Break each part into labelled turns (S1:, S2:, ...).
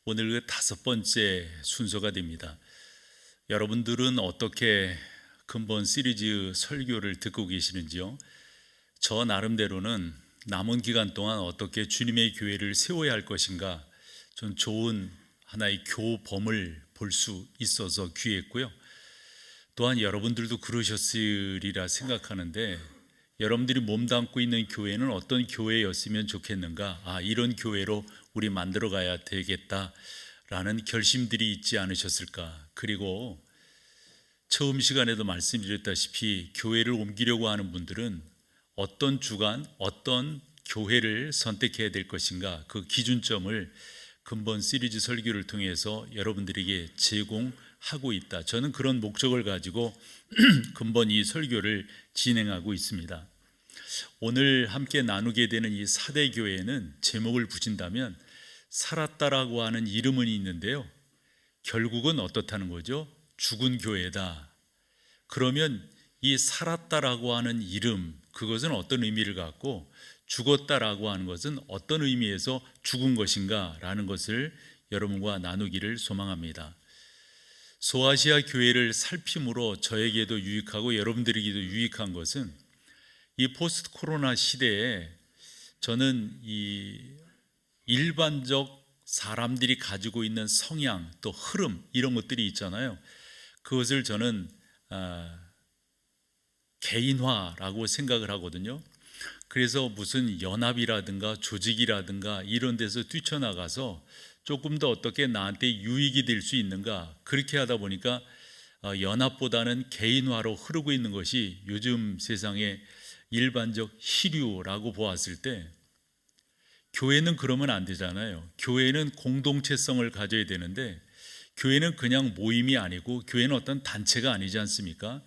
S1: 오늘 그 5번째 순서가 됩니다. 여러분들은 어떻게 근본 시리즈 설교를 듣고 계시는지요? 저 나름대로는 남은 기간 동안 어떻게 주님의 교회를 세워야 할 것인가, 좀 좋은 하나의 교범을 볼 수 있어서 귀했고요. 또한 여러분들도 그러셨으리라 생각하는데, 여러분들이 몸담고 있는 교회는 어떤 교회였으면 좋겠는가, 이런 교회로 우리 만들어 가야 되겠다라는 결심들이 있지 않으셨을까. 그리고 처음 시간에도 말씀드렸다시피 교회를 옮기려고 하는 분들은 어떤 주간, 어떤 교회를 선택해야 될 것인가, 그 기준점을 근본 시리즈 설교를 통해서 여러분들에게 제공하고 있다. 저는 그런 목적을 가지고 근본 이 설교를 진행하고 있습니다. 오늘 함께 나누게 되는 이 사대 교회는 제목을 붙인다면 살았다라고 하는 이름은 있는데요, 결국은 어떻다는 거죠? 죽은 교회다. 그러면 이 살았다라고 하는 이름, 그것은 어떤 의미를 갖고 죽었다라고 하는 것은 어떤 의미에서 죽은 것인가 라는 것을 여러분과 나누기를 소망합니다. 소아시아 교회를 살핌으로 저에게도 유익하고 여러분들에게도 유익한 것은 이 포스트 코로나 시대에 저는 이 일반적 사람들이 가지고 있는 성향, 또 흐름, 이런 것들이 있잖아요. 그것을 저는 개인화라고 생각을 하거든요. 그래서 무슨 연합이라든가 조직이라든가 이런 데서 뛰쳐나가서 조금 더 어떻게 나한테 유익이 될 수 있는가, 그렇게 하다 보니까 연합보다는 개인화로 흐르고 있는 것이 요즘 세상의 일반적 시류라고 보았을 때, 교회는 그러면 안 되잖아요. 교회는 공동체성을 가져야 되는데, 교회는 그냥 모임이 아니고 교회는 어떤 단체가 아니지 않습니까?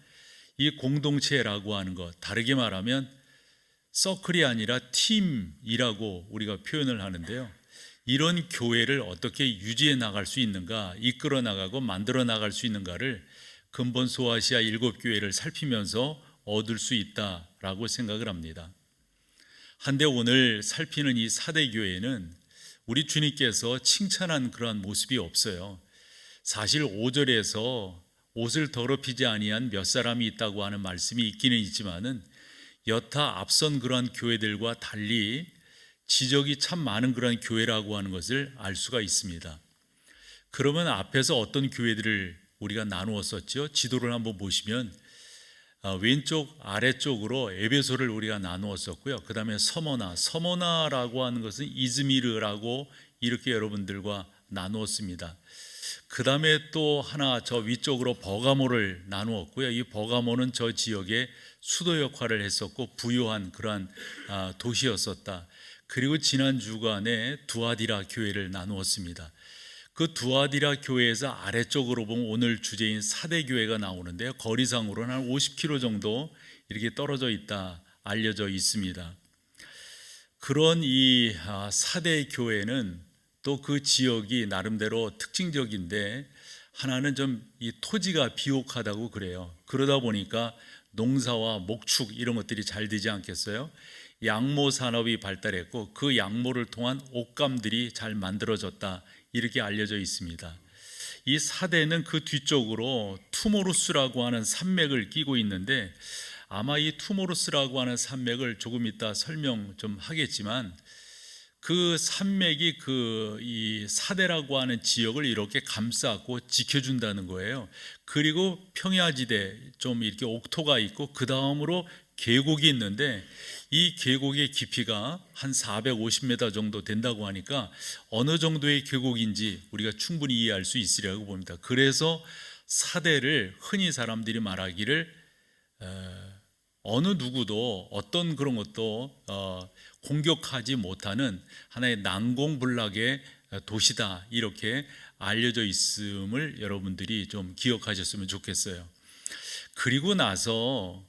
S1: 이 공동체라고 하는 것, 다르게 말하면 서클이 아니라 팀이라고 우리가 표현을 하는데요, 이런 교회를 어떻게 유지해 나갈 수 있는가, 이끌어 나가고 만들어 나갈 수 있는가를 근본 소아시아 7교회를 살피면서 얻을 수 있다라고 생각을 합니다. 한데 오늘 살피는 이 사대 교회는 우리 주님께서 칭찬한 그러한 모습이 없어요. 사실 5절에서 옷을 더럽히지 아니한 몇 사람이 있다고 하는 말씀이 있기는 있지만은, 여타 앞선 그러한 교회들과 달리 지적이 참 많은 그러한 교회라고 하는 것을 알 수가 있습니다. 그러면 앞에서 어떤 교회들을 우리가 나누었었죠? 지도를 한번 보시면 왼쪽 아래쪽으로 에베소를 우리가 나누었었고요. 그 다음에 서머나라고 하는 것은 이즈미르라고 이렇게 여러분들과 나누었습니다. 그 다음에 또 하나 저 위쪽으로 버가모를 나누었고요. 이 버가모는 저 지역의 수도 역할을 했었고 부유한 그러한 도시였었다. 그리고 지난 주간에 두아디라 교회를 나누었습니다. 그 두아디라 교회에서 아래쪽으로 보면 오늘 주제인 사대 교회가 나오는데요, 거리상으로는 한 50km 정도 이렇게 떨어져 있다 알려져 있습니다. 그런 이 사대 교회는 또 그 지역이 나름대로 특징적인데, 하나는 좀 이 토지가 비옥하다고 그래요. 그러다 보니까 농사와 목축 이런 것들이 잘 되지 않겠어요? 양모 산업이 발달했고 그 양모를 통한 옷감들이 잘 만들어졌다, 이렇게 알려져 있습니다. 이 사대는 그 뒤쪽으로 투모루스라고 하는 산맥을 끼고 있는데, 아마 이 투모루스라고 하는 산맥을 조금 이따 설명 좀 하겠지만, 그 산맥이 이 사대라고 하는 지역을 이렇게 감싸고 지켜준다는 거예요. 그리고 평야지대 좀 이렇게 옥토가 있고 그 다음으로 계곡이 있는데, 이 계곡의 깊이가 한 450m 정도 된다고 하니까 어느 정도의 계곡인지 우리가 충분히 이해할 수 있으리라고 봅니다. 그래서 사대를 흔히 사람들이 말하기를 어느 누구도 어떤 그런 것도 공격하지 못하는 하나의 난공불락의 도시다, 이렇게 알려져 있음을 여러분들이 좀 기억하셨으면 좋겠어요. 그리고 나서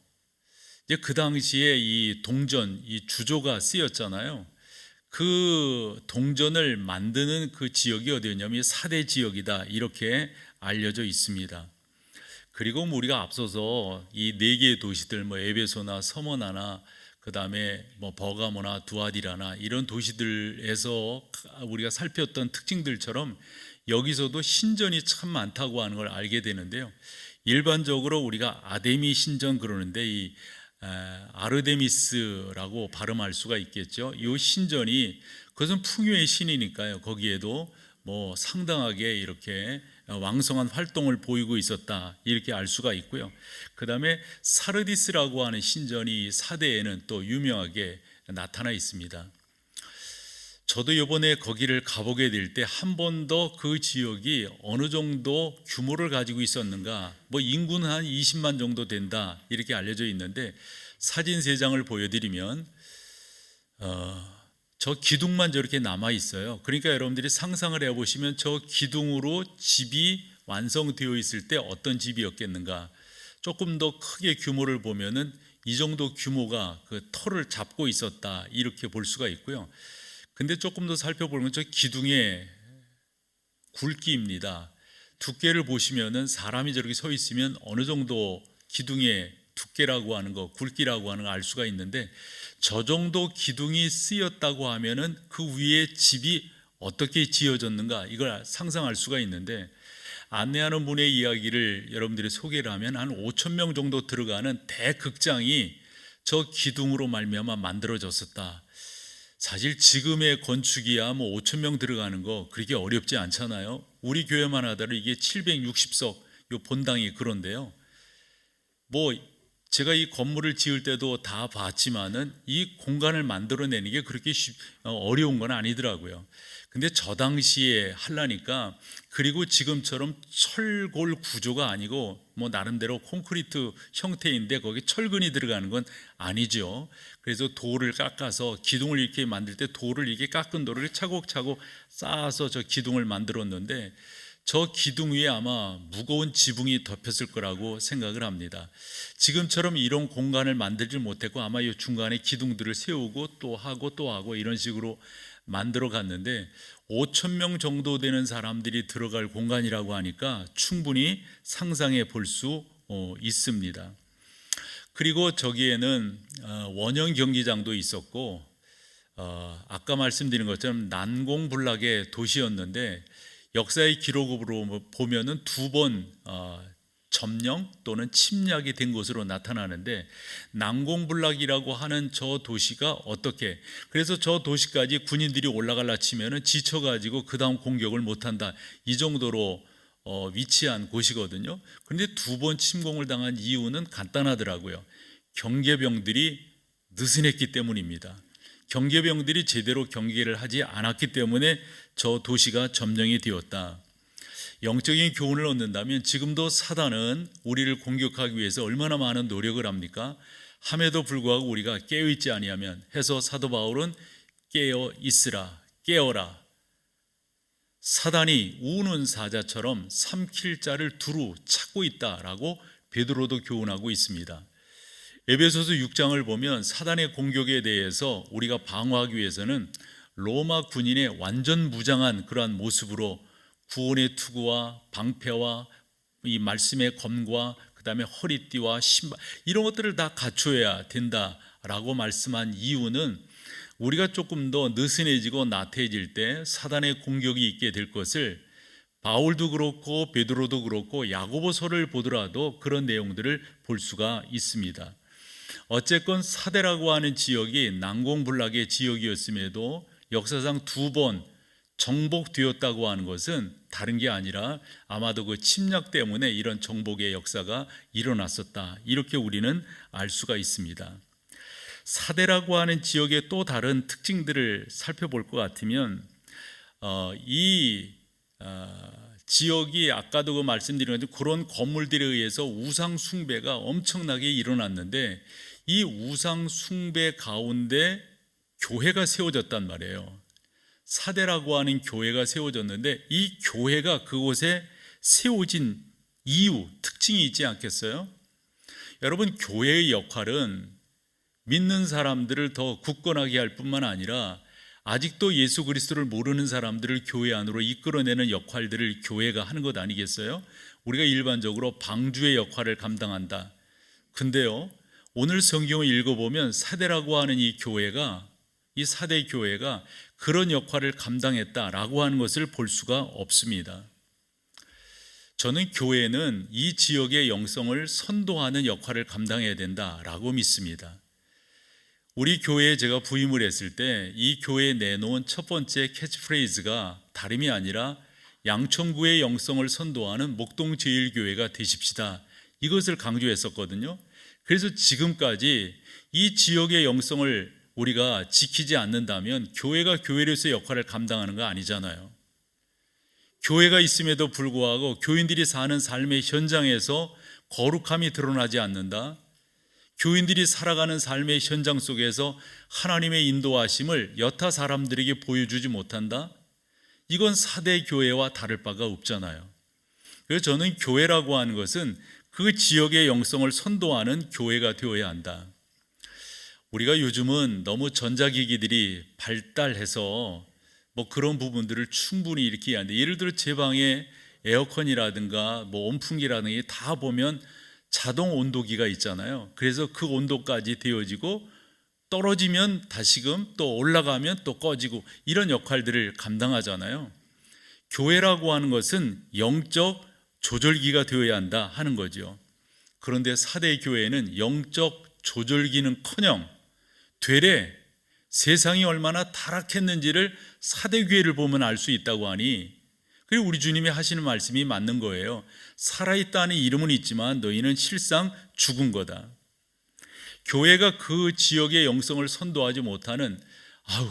S1: 이제 그 당시에 이 동전, 이 주조가 쓰였잖아요. 그 동전을 만드는 그 지역이 어디였냐면 사대 지역이다, 이렇게 알려져 있습니다. 그리고 우리가 앞서서 이 4개의 도시들, 에베소나 서머나나 그다음에 뭐 버가모나 두아디라나 이런 도시들에서 우리가 살폈던 특징들처럼 여기서도 신전이 참 많다고 하는 걸 알게 되는데요. 일반적으로 우리가 아데미 신전 그러는데 이 아르데미스라고 발음할 수가 있겠죠. 이 신전이 그것은 풍요의 신이니까요. 거기에도 뭐 상당하게 이렇게 왕성한 활동을 보이고 있었다 이렇게 알 수가 있고요. 그 다음에 사르디스라고 하는 신전이 사대에는 또 유명하게 나타나 있습니다. 저도 이번에 거기를 가보게 될 때 한 번 더 그 지역이 어느 정도 규모를 가지고 있었는가, 뭐 인구는 한 20만 정도 된다 이렇게 알려져 있는데, 사진 3장을 보여드리면 저 기둥만 저렇게 남아 있어요. 그러니까 여러분들이 상상을 해보시면 저 기둥으로 집이 완성되어 있을 때 어떤 집이었겠는가. 조금 더 크게 규모를 보면은 이 정도 규모가 그 터를 잡고 있었다 이렇게 볼 수가 있고요. 근데 조금 더 살펴보면 저 기둥의 굵기입니다. 두께를 보시면은 사람이 저렇게 서 있으면 어느 정도 기둥의 두께라고 하는 거, 굵기라고 하는 거 알 수가 있는데, 저 정도 기둥이 쓰였다고 하면은 그 위에 집이 어떻게 지어졌는가 이걸 상상할 수가 있는데, 안내하는 분의 이야기를 여러분들이 소개를 하면 한 5천 명 정도 들어가는 대극장이 저 기둥으로 말미암아 만들어졌었다. 사실 지금의 건축이야 뭐 5천 명 들어가는 거 그렇게 어렵지 않잖아요. 우리 교회만 하더라도 이게 760석 요 본당이 그런데요. 뭐 제가 이 건물을 지을 때도 다 봤지만은 이 공간을 만들어내는 게 그렇게 어려운 건 아니더라고요. 근데 저 당시에 하려니까, 그리고 지금처럼 철골 구조가 아니고 뭐 나름대로 콘크리트 형태인데 거기 철근이 들어가는 건 아니죠. 그래서 돌을 깎아서 기둥을 이렇게 만들 때 돌을 이렇게 깎은 돌을 차곡차곡 쌓아서 저 기둥을 만들었는데, 저 기둥 위에 아마 무거운 지붕이 덮였을 거라고 생각을 합니다. 지금처럼 이런 공간을 만들지 못했고 아마 이 중간에 기둥들을 세우고 또 하고 이런 식으로 만들어 갔는데, 5천 명 정도 되는 사람들이 들어갈 공간이라고 하니까 충분히 상상해 볼 수 있습니다. 그리고 저기에는 원형 경기장도 있었고, 아까 말씀드린 것처럼 난공불락의 도시였는데, 역사의 기록으로 보면은 2번 점령 또는 침략이 된 것으로 나타나는데, 난공불락이라고 하는 저 도시가 어떻게, 그래서 저 도시까지 군인들이 올라갈라 치면은 지쳐가지고 그 다음 공격을 못한다 이 정도로 위치한 곳이거든요. 그런데 2번 침공을 당한 이유는 간단하더라고요. 경계병들이 느슨했기 때문입니다. 경계병들이 제대로 경계를 하지 않았기 때문에 저 도시가 점령이 되었다. 영적인 교훈을 얻는다면 지금도 사단은 우리를 공격하기 위해서 얼마나 많은 노력을 합니까? 함에도 불구하고 우리가 깨어있지 아니하면 해서 사도 바울은 깨어 있으라, 깨어라. 사단이 우는 사자처럼 삼킬 자를 두루 찾고 있다라고 베드로도 교훈하고 있습니다. 에베소서 6장을 보면 사단의 공격에 대해서 우리가 방어하기 위해서는 로마 군인의 완전 무장한 그러한 모습으로 구원의 투구와 방패와 이 말씀의 검과 그 다음에 허리띠와 신발 이런 것들을 다 갖춰야 된다라고 말씀한 이유는, 우리가 조금 더 느슨해지고 나태해질 때 사단의 공격이 있게 될 것을 바울도 그렇고 베드로도 그렇고 야고보서를 보더라도 그런 내용들을 볼 수가 있습니다. 어쨌건 사대라고 하는 지역이 난공불락의 지역이었음에도 역사상 2번 정복되었다고 하는 것은 다른 게 아니라 아마도 그 침략 때문에 이런 정복의 역사가 일어났었다 이렇게 우리는 알 수가 있습니다. 사대라고 하는 지역의 또 다른 특징들을 살펴볼 것 같으면 이 지역이 아까도 그 말씀드린 것처럼 그런 건물들에 의해서 우상 숭배가 엄청나게 일어났는데, 이 우상 숭배 가운데 교회가 세워졌단 말이에요. 사대라고 하는 교회가 세워졌는데, 이 교회가 그곳에 세워진 이유, 특징이 있지 않겠어요? 여러분, 교회의 역할은 믿는 사람들을 더 굳건하게 할 뿐만 아니라 아직도 예수 그리스도를 모르는 사람들을 교회 안으로 이끌어내는 역할들을 교회가 하는 것 아니겠어요? 우리가 일반적으로 방주의 역할을 감당한다. 근데요, 오늘 성경을 읽어보면 사대라고 하는 이 교회가, 이 사대 교회가 그런 역할을 감당했다라고 하는 것을 볼 수가 없습니다. 저는 교회는 이 지역의 영성을 선도하는 역할을 감당해야 된다라고 믿습니다. 우리 교회에 제가 부임을 했을 때 이 교회에 내놓은 첫 번째 캐치프레이즈가 다름이 아니라 양천구의 영성을 선도하는 목동제일교회가 되십시다, 이것을 강조했었거든요. 그래서 지금까지 이 지역의 영성을 우리가 지키지 않는다면 교회가 교회로서의 역할을 감당하는 거 아니잖아요. 교회가 있음에도 불구하고 교인들이 사는 삶의 현장에서 거룩함이 드러나지 않는다, 교인들이 살아가는 삶의 현장 속에서 하나님의 인도하심을 여타 사람들에게 보여주지 못한다, 이건 사대 교회와 다를 바가 없잖아요. 그래서 저는 교회라고 하는 것은 그 지역의 영성을 선도하는 교회가 되어야 한다. 우리가 요즘은 너무 전자기기들이 발달해서 그런 부분들을 충분히 이렇게 하는데, 예를 들어 제 방에 에어컨이라든가 온풍기라든가 다 보면 자동 온도기가 있잖아요. 그래서 그 온도까지 되어지고 떨어지면 다시금 또 올라가면 또 꺼지고 이런 역할들을 감당하잖아요. 교회라고 하는 것은 영적 조절기가 되어야 한다 하는 거죠. 그런데 사대 교회는 영적 조절기는커녕 되레 세상이 얼마나 타락했는지를 사대 교회를 보면 알 수 있다고 하니, 그리고 우리 주님이 하시는 말씀이 맞는 거예요. 살아있다는 이름은 있지만 너희는 실상 죽은 거다. 교회가 그 지역의 영성을 선도하지 못하는,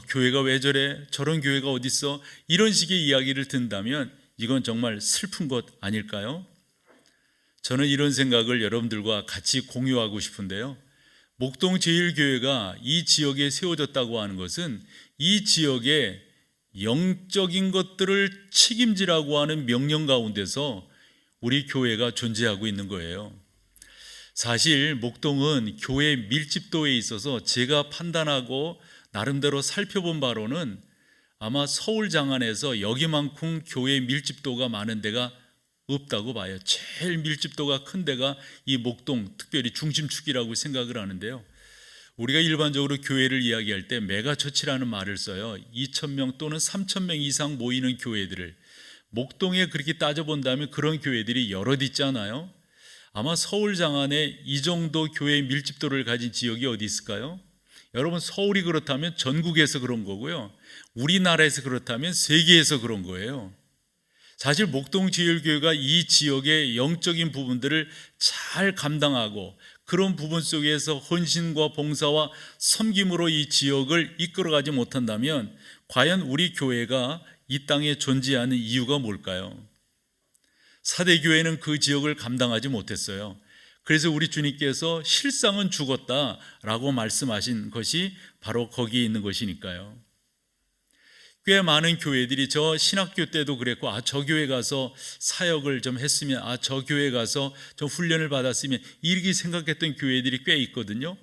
S1: 교회가 왜 저래, 저런 교회가 어딨어, 이런 식의 이야기를 듣는다면 이건 정말 슬픈 것 아닐까요? 저는 이런 생각을 여러분들과 같이 공유하고 싶은데요, 목동제일교회가 이 지역에 세워졌다고 하는 것은 이 지역의 영적인 것들을 책임지라고 하는 명령 가운데서 우리 교회가 존재하고 있는 거예요. 사실 목동은 교회 밀집도에 있어서 제가 판단하고 나름대로 살펴본 바로는 아마 서울 장안에서 여기만큼 교회 밀집도가 많은 데가 없다고 봐요. 제일 밀집도가 큰 데가 이 목동, 특별히 중심축이라고 생각을 하는데요, 우리가 일반적으로 교회를 이야기할 때 메가처치라는 말을 써요. 2,000명 또는 3,000명 이상 모이는 교회들을. 목동에 그렇게 따져본다면 그런 교회들이 여럿 있잖아요. 아마 서울 장안에 이 정도 교회 밀집도를 가진 지역이 어디 있을까요? 여러분, 서울이 그렇다면 전국에서 그런 거고요, 우리나라에서 그렇다면 세계에서 그런 거예요. 사실 목동제일교회가 이 지역의 영적인 부분들을 잘 감당하고 그런 부분 속에서 헌신과 봉사와 섬김으로 이 지역을 이끌어가지 못한다면 과연 우리 교회가 이 땅에 존재하는 이유가 뭘까요? 사대교회는 그 지역을 감당하지 못했어요. 그래서 우리 주님께서 실상은 죽었다라고 말씀하신 것이 바로 거기에 있는 것이니까요. 꽤 많은 교회들이 저 신학교 때도 그랬고, 저 교회 가서 사역을 좀 했으면, 저 교회 가서 좀 훈련을 받았으면, 이렇게 생각했던 교회들이 꽤 있거든요.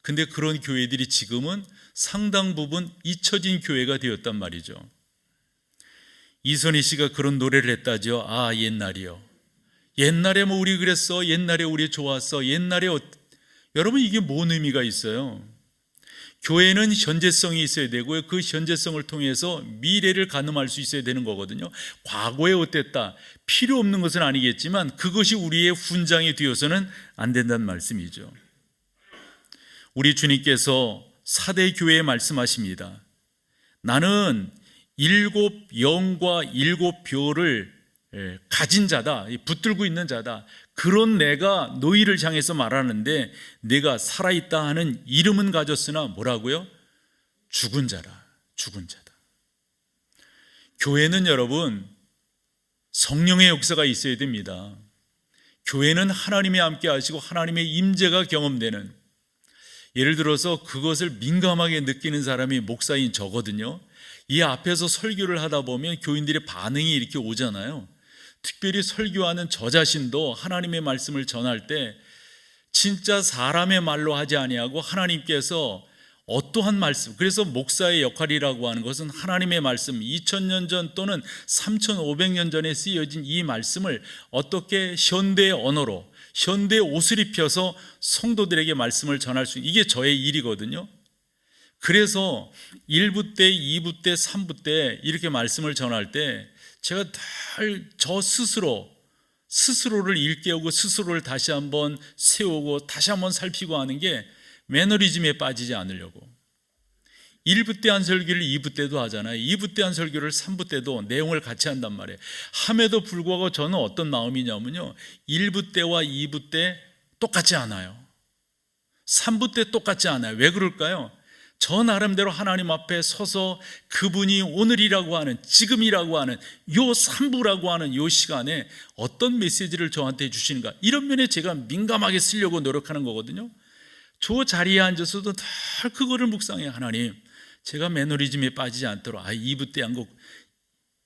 S1: 근데 그런 교회들이 지금은 상당 부분 잊혀진 교회가 되었단 말이죠. 이선희 씨가 그런 노래를 했다죠. 옛날이요. 옛날에 우리 그랬어. 옛날에 우리 좋았어. 옛날에 여러분, 이게 뭔 의미가 있어요? 교회는 현재성이 있어야 되고요, 그 현재성을 통해서 미래를 가늠할 수 있어야 되는 거거든요. 과거에 어땠다, 필요 없는 것은 아니겠지만 그것이 우리의 훈장이 되어서는 안 된다는 말씀이죠. 우리 주님께서 사대 교회에 말씀하십니다. 나는 7 영과 7 별을 가진 자다, 붙들고 있는 자다. 그런 내가 너희를 향해서 말하는데, 내가 살아있다 하는 이름은 가졌으나 뭐라고요? 죽은 자라, 죽은 자다. 교회는 여러분, 성령의 역사가 있어야 됩니다. 교회는 하나님이 함께 하시고 하나님의 임재가 경험되는, 예를 들어서 그것을 민감하게 느끼는 사람이 목사인 저거든요. 이 앞에서 설교를 하다 보면 교인들의 반응이 이렇게 오잖아요. 특별히 설교하는 저 자신도 하나님의 말씀을 전할 때 진짜 사람의 말로 하지 아니하고 하나님께서 어떠한 말씀, 그래서 목사의 역할이라고 하는 것은 하나님의 말씀, 2000년 전 또는 3500년 전에 쓰여진 이 말씀을 어떻게 현대의 언어로 현대 옷을 입혀서 성도들에게 말씀을 전할 수 있는, 이게 저의 일이거든요. 그래서 1부 때, 2부 때, 3부 때 이렇게 말씀을 전할 때 제가 늘 저 스스로를 일깨우고 스스로를 다시 한번 세우고 다시 한번 살피고 하는 게 매너리즘에 빠지지 않으려고. 1부 때 한 설교를 2부 때도 하잖아요. 2부 때 한 설교를 3부 때도 내용을 같이 한단 말이에요. 함에도 불구하고 저는 어떤 마음이냐면요, 1부 때와 2부 때 똑같지 않아요. 3부 때 똑같지 않아요. 왜 그럴까요? 저 나름대로 하나님 앞에 서서 그분이 오늘이라고 하는, 지금이라고 하는 요 3부라고 하는 요 시간에 어떤 메시지를 저한테 주시는가, 이런 면에 제가 민감하게 쓰려고 노력하는 거거든요. 저 자리에 앉아서도 다 그거를 묵상해요. 하나님, 제가 매너리즘에 빠지지 않도록 2부 때 한 곡,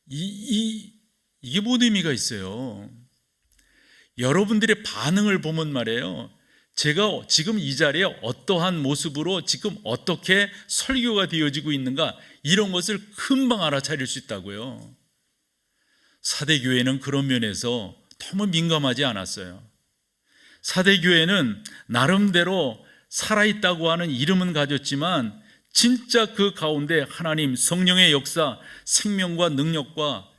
S1: 이게 뭔 의미가 있어요? 여러분들의 반응을 보면 말이에요, 제가 지금 이 자리에 어떠한 모습으로 지금 어떻게 설교가 되어지고 있는가, 이런 것을 금방 알아차릴 수 있다고요. 사대교회는 그런 면에서 너무 민감하지 않았어요. 사대교회는 나름대로 살아있다고 하는 이름은 가졌지만 진짜 그 가운데 하나님 성령의 역사, 생명과 능력과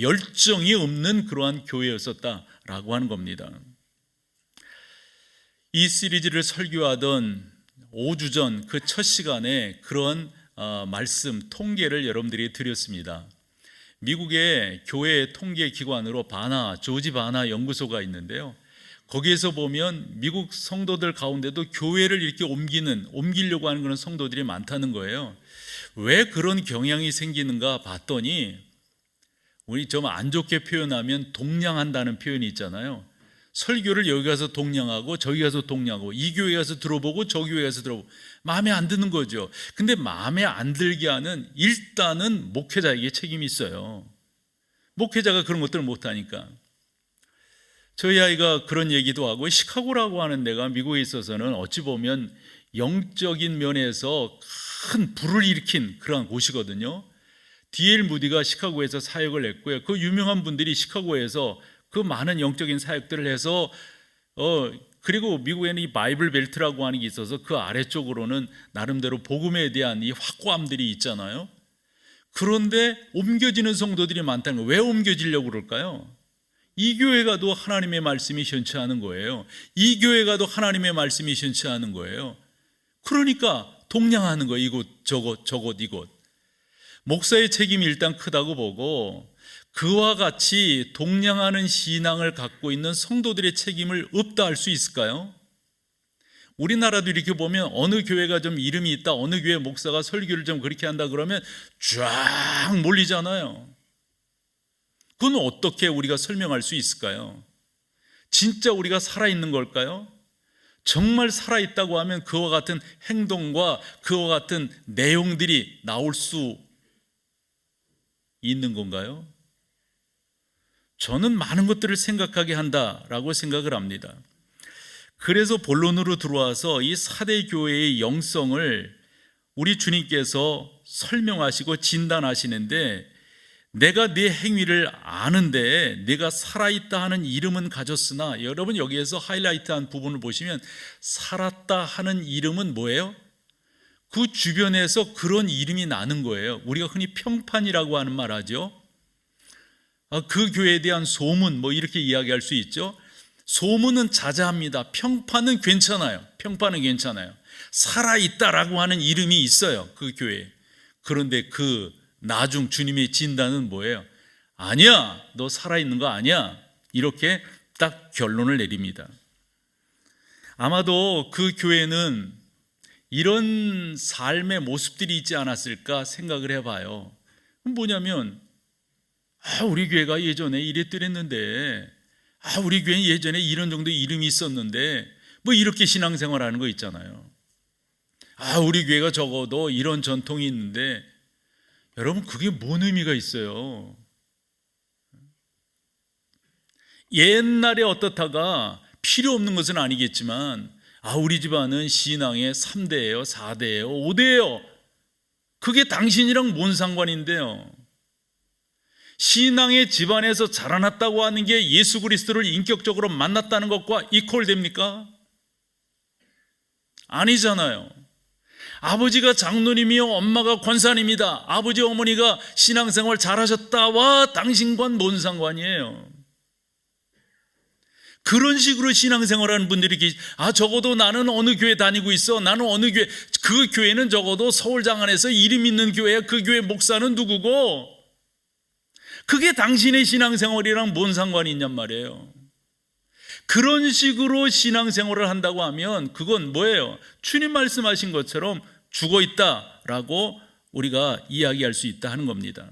S1: 열정이 없는 그러한 교회였었다라고 하는 겁니다. 이 시리즈를 설교하던 5주 전 그 첫 시간에 그런 말씀, 통계를 여러분들이 드렸습니다. 미국의 교회 통계 기관으로 조지 바나 연구소가 있는데요. 거기에서 보면 미국 성도들 가운데도 교회를 이렇게 옮기려고 하는 그런 성도들이 많다는 거예요. 왜 그런 경향이 생기는가 봤더니, 우리 좀 안 좋게 표현하면 동냥한다는 표현이 있잖아요. 설교를 여기 가서 동냥하고 저기 가서 동냥하고, 이 교회 가서 들어보고 저 교회 가서 들어보고, 마음에 안 드는 거죠. 근데 마음에 안 들게 하는, 일단은 목회자에게 책임이 있어요. 목회자가 그런 것들을 못하니까. 저희 아이가 그런 얘기도 하고, 시카고라고 하는 데가 미국에 있어서는 어찌 보면 영적인 면에서 큰 불을 일으킨 그런 곳이거든요. D.L. 무디가 시카고에서 사역을 했고요. 그 유명한 분들이 시카고에서 그 많은 영적인 사역들을 해서 그리고 미국에는 이 바이블 벨트라고 하는 게 있어서 그 아래쪽으로는 나름대로 복음에 대한 이 확고함들이 있잖아요. 그런데 옮겨지는 성도들이 많다는 거예요. 왜 옮겨지려고 그럴까요? 이 교회 가도 하나님의 말씀이 현치 않은 거예요. 이 교회 가도 하나님의 말씀이 현치 않은 거예요. 그러니까 동냥하는 거예요. 이곳 저곳 이곳. 목사의 책임이 일단 크다고 보고, 그와 같이 동냥하는 신앙을 갖고 있는 성도들의 책임을 없다 할 수 있을까요? 우리나라도 이렇게 보면 어느 교회가 좀 이름이 있다, 어느 교회 목사가 설교를 좀 그렇게 한다 그러면 쫙 몰리잖아요. 그건 어떻게 우리가 설명할 수 있을까요? 진짜 우리가 살아있는 걸까요? 정말 살아있다고 하면 그와 같은 행동과 그와 같은 내용들이 나올 수 있는 건가요? 저는 많은 것들을 생각하게 한다라고 생각을 합니다. 그래서 본론으로 들어와서 이 사대교회의 영성을 우리 주님께서 설명하시고 진단하시는데, 내가 네 행위를 아는데 네가 살아있다 하는 이름은 가졌으나, 여러분 여기에서 하이라이트한 부분을 보시면 살았다 하는 이름은 뭐예요? 그 주변에서 그런 이름이 나는 거예요. 우리가 흔히 평판이라고 하는 말 하죠. 그 교회에 대한 소문 이렇게 이야기할 수 있죠. 소문은 자자합니다. 평판은 괜찮아요. 살아있다라고 하는 이름이 있어요, 그 교회에. 그런데 그 나중 주님의 진단은 뭐예요? 아니야, 너 살아있는 거 아니야. 이렇게 딱 결론을 내립니다. 아마도 그 교회는 이런 삶의 모습들이 있지 않았을까 생각을 해봐요. 뭐냐면, 우리 교회가 예전에 이랬더랬는데, 우리 교회는 예전에 이런 정도 이름이 있었는데, 이렇게 신앙생활하는 거 있잖아요. 우리 교회가 적어도 이런 전통이 있는데, 여러분 그게 뭔 의미가 있어요? 옛날에 어떻다가 필요 없는 것은 아니겠지만, 우리 집안은 신앙의 3대예요, 4대예요, 5대예요. 그게 당신이랑 뭔 상관인데요? 신앙의 집안에서 자라났다고 하는 게 예수 그리스도를 인격적으로 만났다는 것과 이퀄됩니까? 아니잖아요. 아버지가 장로님이요 엄마가 권사님이다, 아버지 어머니가 신앙생활 잘하셨다와 당신과는 뭔 상관이에요? 그런 식으로 신앙생활하는 분들이 적어도 나는 어느 교회 다니고 있어, 나는 어느 교회, 그 교회는 적어도 서울 장안에서 이름 있는 교회야, 그 교회 목사는 누구고, 그게 당신의 신앙생활이랑 뭔 상관이 있냔 말이에요. 그런 식으로 신앙생활을 한다고 하면 그건 뭐예요? 주님 말씀하신 것처럼 죽어 있다라고 우리가 이야기할 수 있다 하는 겁니다.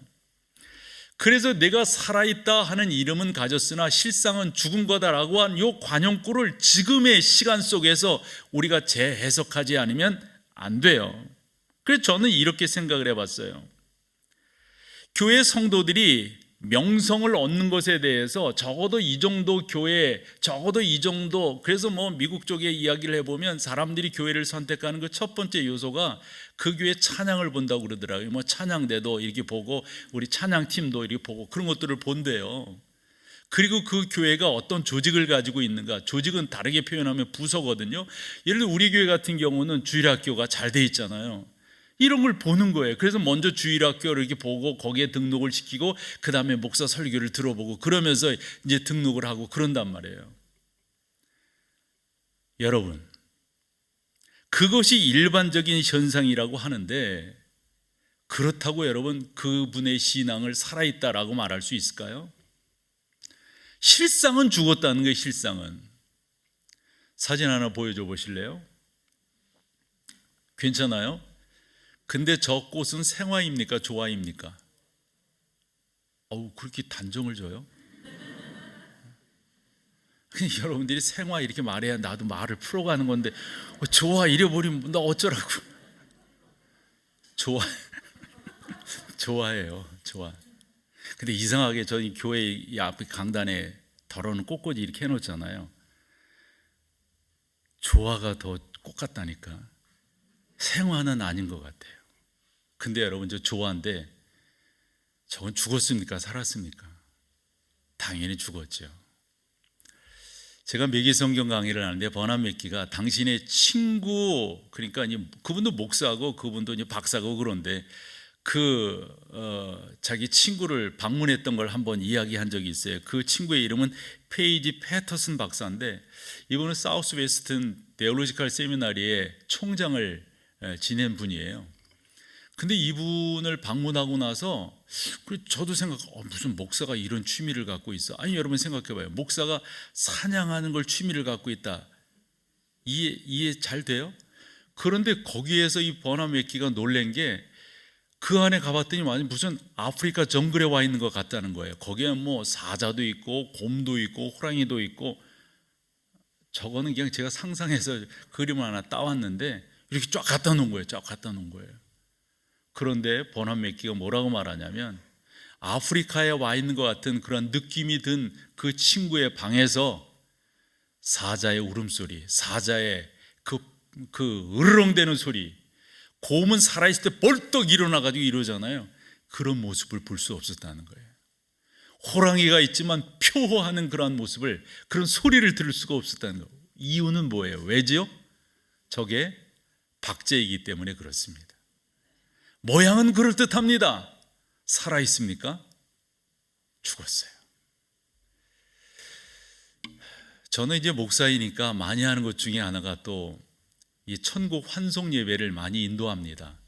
S1: 그래서 내가 살아있다 하는 이름은 가졌으나 실상은 죽은 거다라고 한 이 관용구를 지금의 시간 속에서 우리가 재해석하지 않으면 안 돼요. 그래서 저는 이렇게 생각을 해봤어요. 교회 성도들이 명성을 얻는 것에 대해서 적어도 이 정도 교회, 적어도 이 정도, 그래서 미국 쪽에 이야기를 해보면 사람들이 교회를 선택하는 그 첫 번째 요소가 그 교회 찬양을 본다고 그러더라고요. 찬양대도 이렇게 보고 우리 찬양팀도 이렇게 보고 그런 것들을 본대요. 그리고 그 교회가 어떤 조직을 가지고 있는가, 조직은 다르게 표현하면 부서거든요. 예를 들어 우리 교회 같은 경우는 주일학교가 잘 돼 있잖아요. 이런 걸 보는 거예요. 그래서 먼저 주일학교를 이렇게 보고 거기에 등록을 시키고 그 다음에 목사 설교를 들어보고 그러면서 이제 등록을 하고 그런단 말이에요. 여러분, 그것이 일반적인 현상이라고 하는데 그렇다고 여러분 그분의 신앙을 살아있다라고 말할 수 있을까요? 실상은 죽었다는 거예요. 실상은. 사진 하나 보여줘 보실래요? 괜찮아요? 근데 저 꽃은 생화입니까? 조화입니까? 그렇게 단정을 줘요? 여러분들이 생화 이렇게 말해야 나도 말을 풀어가는 건데 조화 잃어버리면 나 어쩌라고. 조화예요. 조화. 근데 이상하게 저희 교회 이 앞에 강단에 덜어놓은 꽃꽂이 이렇게 해놓잖아요. 조화가 더 꽃 같다니까. 생화는 아닌 것 같아요. 근데 여러분 저 조화인데 저건 죽었습니까? 살았습니까? 당연히 죽었죠. 제가 매기 성경 강의를 하는데 버남 맥기가 당신의 친구, 그러니까 그분도 목사고 그분도 박사고 그런데 자기 친구를 방문했던 걸 한번 이야기한 적이 있어요. 그 친구의 이름은 페이지 패터슨 박사인데 이분은 사우스 웨스턴 데올로지컬 세미나리의 총장을 지낸 분이에요. 근데 이분을 방문하고 나서 저도 무슨 목사가 이런 취미를 갖고 있어. 아니 여러분 생각해봐요. 목사가 찬양하는 걸 취미를 갖고 있다. 이해 잘 돼요? 그런데 거기에서 이 버남 맥기가 놀란 게 그 안에 가봤더니 무슨 아프리카 정글에 와 있는 것 같다는 거예요. 거기에 사자도 있고 곰도 있고 호랑이도 있고, 저거는 그냥 제가 상상해서 그림을 하나 따왔는데 이렇게 쫙 갖다 놓은 거예요. 쫙 갖다 놓은 거예요. 그런데 버남 맥기가 뭐라고 말하냐면 아프리카에 와 있는 것 같은 그런 느낌이 든 그 친구의 방에서 사자의 울음소리, 사자의 그 으르렁대는 소리, 곰은 살아있을 때 벌떡 일어나가지고 이러잖아요. 그런 모습을 볼 수 없었다는 거예요. 호랑이가 있지만 표호하는 그런 모습을, 그런 소리를 들을 수가 없었다는 거예요. 이유는 뭐예요? 왜지요? 저게 박제이기 때문에 그렇습니다. 모양은 그럴듯합니다. 살아있습니까? 죽었어요. 저는 이제 목사이니까 많이 하는 것 중에 하나가 또 이 천국 환송 예배를 많이 인도합니다.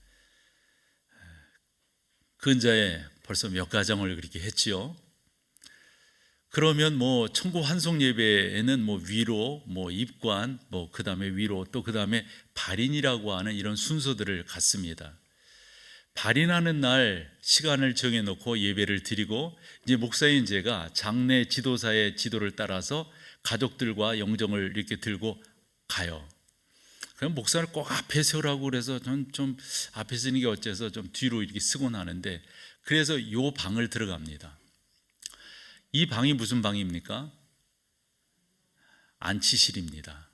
S1: 근자에 벌써 몇 가정을 그렇게 했지요. 그러면 천국 환송 예배에는 위로, 입관, 그 다음에 위로, 또 그 다음에 발인이라고 하는 이런 순서들을 갖습니다. 발인하는 날 시간을 정해놓고 예배를 드리고, 이제 목사인 제가 장례 지도사의 지도를 따라서 가족들과 영정을 이렇게 들고 가요. 그럼 목사를 꼭 앞에 세우라고 그래서 전 좀 앞에 서는 게 어째서 좀 뒤로 이렇게 쓰곤 하는데, 그래서 요 방을 들어갑니다. 이 방이 무슨 방입니까? 안치실입니다.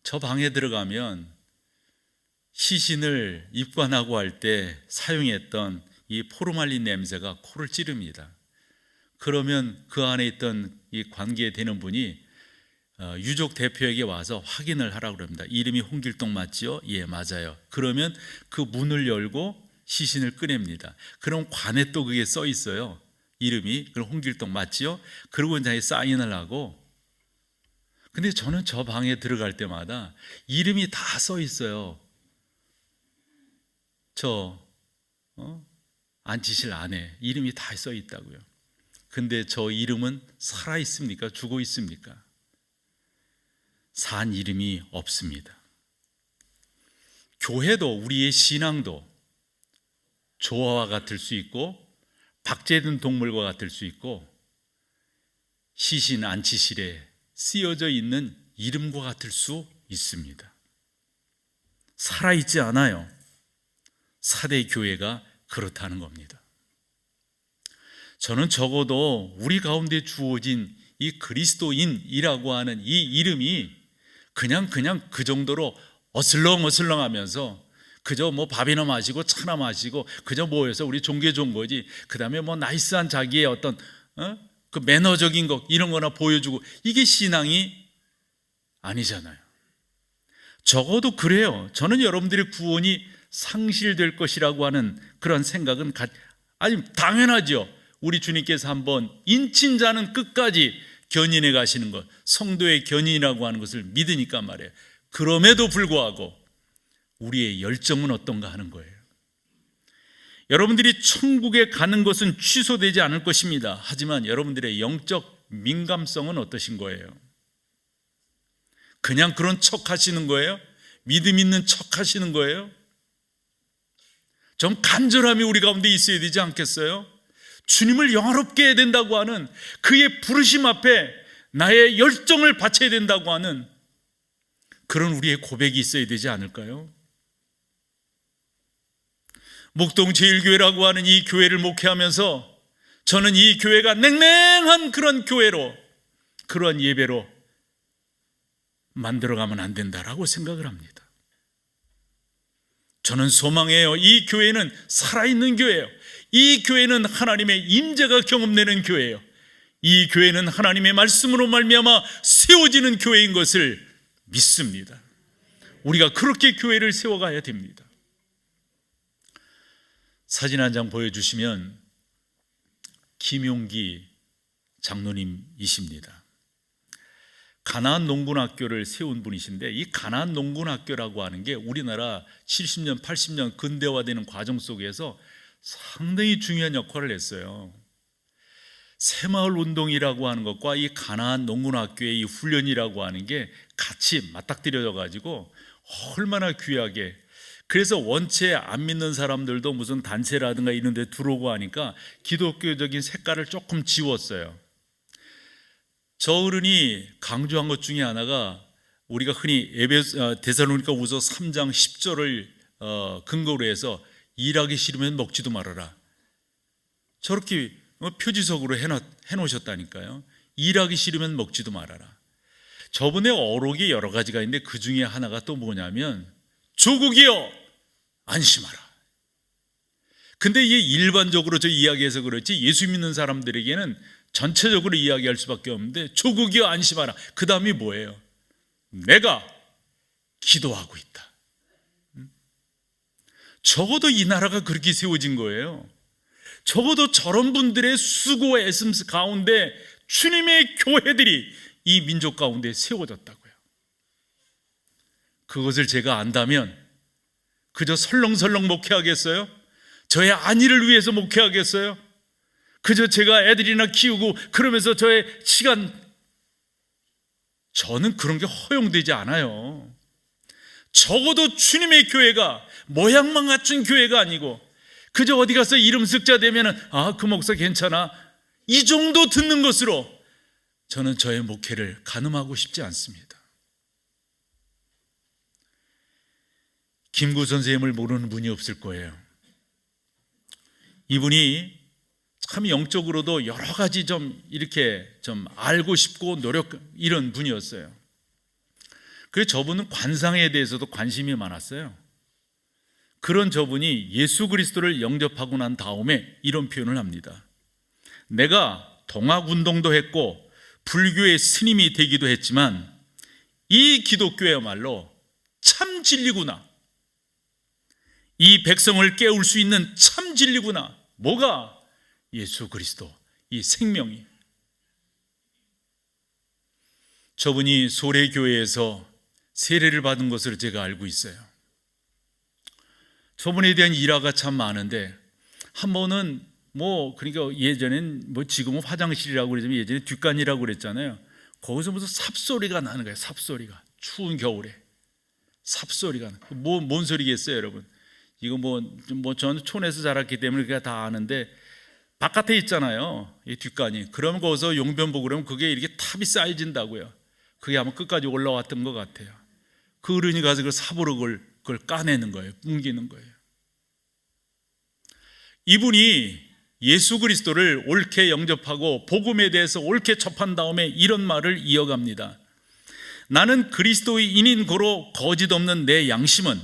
S1: 저 방에 들어가면 시신을 입관하고 할 때 사용했던 이 포르말린 냄새가 코를 찌릅니다. 그러면 그 안에 있던 이 관계되는 분이 유족 대표에게 와서 확인을 하라고 합니다. 이름이 홍길동 맞지요? 예, 맞아요. 그러면 그 문을 열고 시신을 꺼냅니다. 그럼 관에 또 그게 써 있어요. 이름이. 그럼 홍길동 맞지요? 그러고 이제 사인을 하고. 근데 저는 저 방에 들어갈 때마다 이름이 다 써 있어요. 저 안치실 안에 이름이 다 써 있다고요. 근데 저 이름은 살아 있습니까? 죽어 있습니까? 산 이름이 없습니다. 교회도 우리의 신앙도 조화와 같을 수 있고 박제된 동물과 같을 수 있고 시신 안치실에 쓰여져 있는 이름과 같을 수 있습니다. 살아있지 않아요. 사대 교회가 그렇다는 겁니다. 저는 적어도 우리 가운데 주어진 이 그리스도인이라고 하는 이 이름이 그냥 그 정도로 어슬렁어슬렁 하면서 그저 뭐 밥이나 마시고 차나 마시고 그저 모여서 우리 종교 좋은 거지, 그 다음에 뭐 나이스한 자기의 어떤 그 매너적인 것 이런 거나 보여주고, 이게 신앙이 아니잖아요. 적어도 그래요. 저는 여러분들의 구원이 상실될 것이라고 하는 그런 생각은 아니 당연하죠. 우리 주님께서 한번 인친 자는 끝까지 견인해 가시는 것, 성도의 견인이라고 하는 것을 믿으니까 말이에요. 그럼에도 불구하고 우리의 열정은 어떤가 하는 거예요. 여러분들이 천국에 가는 것은 취소되지 않을 것입니다. 하지만 여러분들의 영적 민감성은 어떠신 거예요? 그냥 그런 척 하시는 거예요? 믿음 있는 척 하시는 거예요? 좀 간절함이 우리 가운데 있어야 되지 않겠어요? 주님을 영화롭게 해야 된다고 하는 그의 부르심 앞에 나의 열정을 바쳐야 된다고 하는 그런 우리의 고백이 있어야 되지 않을까요? 목동 제일교회라고 하는 이 교회를 목회하면서 저는 이 교회가 냉랭한 그런 교회로, 그런 예배로 만들어가면 안 된다라고 생각을 합니다. 저는 소망해요. 이 교회는 살아있는 교회예요. 이 교회는 하나님의 임재가 경험되는 교회예요. 이 교회는 하나님의 말씀으로 말미암아 세워지는 교회인 것을 믿습니다. 우리가 그렇게 교회를 세워가야 됩니다. 사진 한 장 보여주시면 김용기 장로님이십니다. 가나안 농군학교를 세운 분이신데, 이 가나안 농군학교라고 하는 게 우리나라 70년, 80년 근대화되는 과정 속에서 상당히 중요한 역할을 했어요. 새마을 운동이라고 하는 것과 이 가나안 농군학교의 이 훈련이라고 하는 게 같이 맞닥뜨려져 가지고 얼마나 귀하게, 그래서 원체 안 믿는 사람들도 무슨 단체라든가 이런 데 들어오고 하니까 기독교적인 색깔을 조금 지웠어요. 저 어른이 강조한 것 중에 하나가, 우리가 흔히 데살로니가후서 3장 10절을 근거로 해서 일하기 싫으면 먹지도 말아라, 저렇게 표지석으로 해놓으셨다니까요. 일하기 싫으면 먹지도 말아라. 저분의 어록이 여러 가지가 있는데 그 중에 하나가 또 뭐냐면 조국이여 안심하라. 근데 이게 일반적으로 저 이야기해서 그렇지 예수 믿는 사람들에게는 전체적으로 이야기할 수밖에 없는데, 조국이여 안심하라. 그 다음이 뭐예요? 내가 기도하고 있다. 적어도 이 나라가 그렇게 세워진 거예요. 적어도 저런 분들의 수고 애씀 가운데 주님의 교회들이 이 민족 가운데 세워졌다고요. 그것을 제가 안다면 그저 설렁설렁 목회하겠어요? 저의 안위를 위해서 목회하겠어요? 그저 제가 애들이나 키우고 그러면서 저의 시간, 저는 그런 게 허용되지 않아요. 적어도 주님의 교회가 모양만 갖춘 교회가 아니고 그저 어디 가서 이름 쓱자 되면은 그 목사 괜찮아, 이 정도 듣는 것으로 저는 저의 목회를 가늠하고 싶지 않습니다. 김구 선생님을 모르는 분이 없을 거예요. 이분이 참 영적으로도 여러 가지 이렇게 알고 싶고 이런 분이었어요. 그래서 저분은 관상에 대해서도 관심이 많았어요. 그런 저분이 예수 그리스도를 영접하고 난 다음에 이런 표현을 합니다. 내가 동학운동도 했고 불교의 스님이 되기도 했지만 이 기독교야말로 참 진리구나, 이 백성을 깨울 수 있는 참 진리구나. 뭐가? 예수 그리스도, 이 생명이. 저분이 소래교회에서 세례를 받은 것으로 제가 알고 있어요. 저분에 대한 일화가 참 많은데, 한 번은 그러니까 예전엔 지금은 화장실이라고 그러지만 예전에 뒷간이라고 그랬잖아요. 거기서 무슨 삽소리가 나는 거예요. 삽소리가. 추운 겨울에 삽소리가. 뭔 소리겠어요, 여러분? 이거 저는 촌에서 자랐기 때문에 그게 다 아는데, 바깥에 있잖아요, 이 뒷간이. 그러면 거기서 용변 보고 그러면 그게 이렇게 탑이 쌓여진다고요. 그게 아마 끝까지 올라왔던 것 같아요. 그 어른이 가서 그 삽으로 그걸 까내는 거예요. 뭉기는 거예요. 이분이 예수 그리스도를 옳게 영접하고 복음에 대해서 옳게 접한 다음에 이런 말을 이어갑니다. 나는 그리스도인인 고로 거짓 없는 내 양심은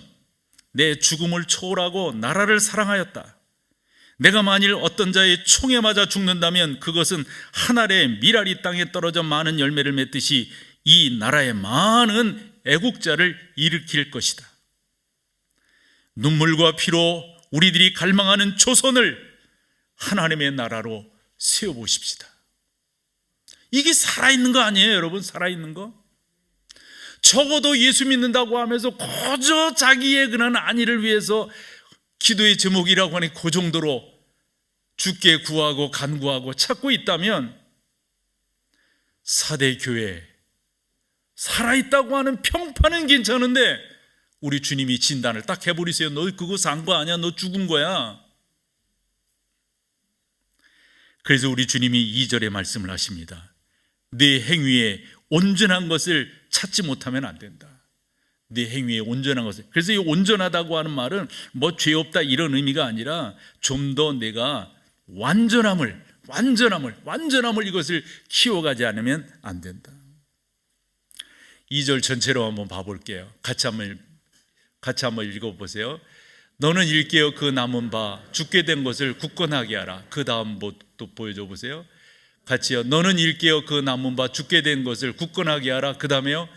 S1: 내 죽음을 초월하고 나라를 사랑하였다. 내가 만일 어떤 자의 총에 맞아 죽는다면 그것은 한 알의 밀알이 땅에 떨어져 많은 열매를 맺듯이 이 나라의 많은 애국자를 일으킬 것이다. 눈물과 피로 우리들이 갈망하는 조선을 하나님의 나라로 세워보십시다. 이게 살아있는 거 아니에요, 여러분? 살아있는 거? 적어도 예수 믿는다고 하면서 거저 자기의 그런 안위를 위해서 기도의 제목이라고 하니 그 정도로 주께 구하고 간구하고 찾고 있다면, 사대 교회 살아있다고 하는 평판은 괜찮은데 우리 주님이 진단을 딱 해버리세요. 너 그거 산 거 아니야? 너 죽은 거야. 그래서 우리 주님이 2절에 말씀을 하십니다. 네 행위에 온전한 것을 찾지 못하면 안 된다. 네 행위에 온전한 것을. 그래서 이 온전하다고 하는 말은 죄 없다 이런 의미가 아니라 좀 더 내가 완전함을 이것을 키워가지 않으면 안 된다. 2절 전체로 한번 봐볼게요. 같이 한번 읽어보세요. 너는 일깨어 그 남은 바 죽게 된 것을 굳건하게 하라. 그 다음 또 보여줘 보세요. 같이요. 너는 일깨어 그 남은 바 죽게 된 것을 굳건하게 하라. 그 다음에요.